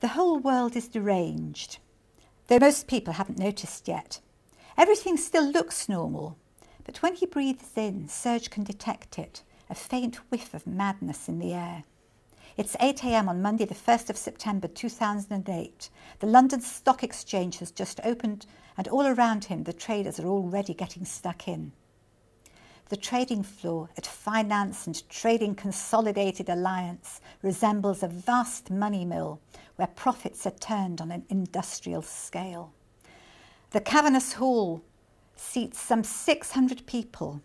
The whole world is deranged, though most people haven't noticed yet. Everything still looks normal, but when he breathes in, Serge can detect it, a faint whiff of madness in the air. It's 8 a.m. on Monday, the 1st of September 2008. The London Stock Exchange has just opened, and all around him the traders are already getting stuck in. The trading floor at Finance and Trading Consolidated Alliance resembles a vast money mill where profits are turned on an industrial scale. The cavernous hall seats some 600 people,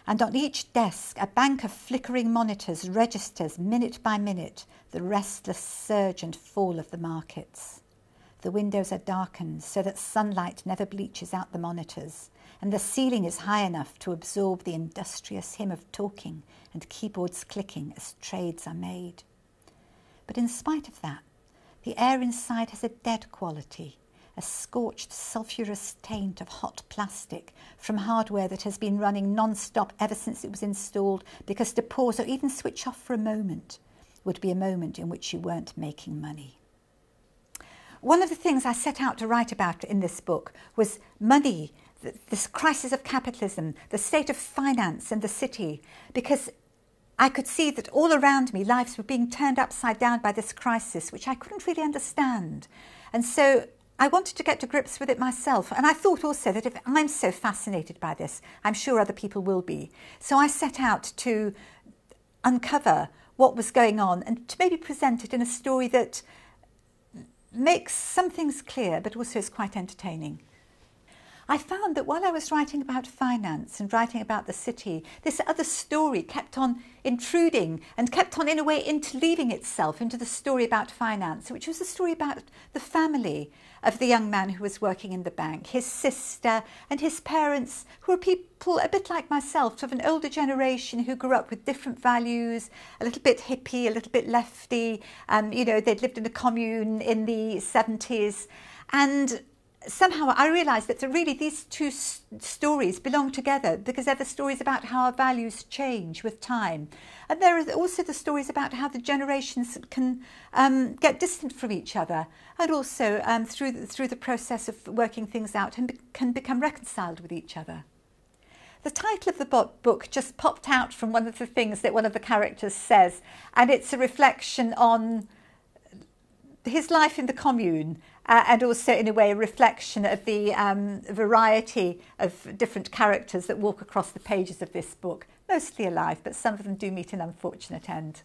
and on each desk a bank of flickering monitors registers minute by minute the restless surge and fall of the markets. The windows are darkened so that sunlight never bleaches out the monitors, and the ceiling is high enough to absorb the industrious hymn of talking and keyboards clicking as trades are made. But in spite of that, the air inside has a dead quality, a scorched sulphurous taint of hot plastic from hardware that has been running non-stop ever since it was installed, because to pause or even switch off for a moment would be a moment in which you weren't making money. One of the things I set out to write about in this book was money, this crisis of capitalism, the state of finance and the city, because I could see that all around me lives were being turned upside down by this crisis, which I couldn't really understand. And so I wanted to get to grips with it myself. And I thought also that if I'm so fascinated by this, I'm sure other people will be. So I set out to uncover what was going on and to maybe present it in a story that makes some things clear, but also is quite entertaining. I found that while I was writing about finance and writing about the city, this other story kept on intruding and kept on, in a way, interleaving itself into the story about finance, which was a story about the family of the young man who was working in the bank, his sister and his parents, who were people a bit like myself, of an older generation who grew up with different values, a little bit hippie, a little bit lefty. They'd lived in a commune in the 70s. And somehow I realised that really these two stories belong together, because they're the stories about how our values change with time. And there are also the stories about how the generations can get distant from each other, and also through the process of working things out and can become reconciled with each other. The title of the book just popped out from one of the things that one of the characters says, and it's a reflection on his life in the commune, and also in a way a reflection of the variety of different characters that walk across the pages of this book, mostly alive, but some of them do meet an unfortunate end.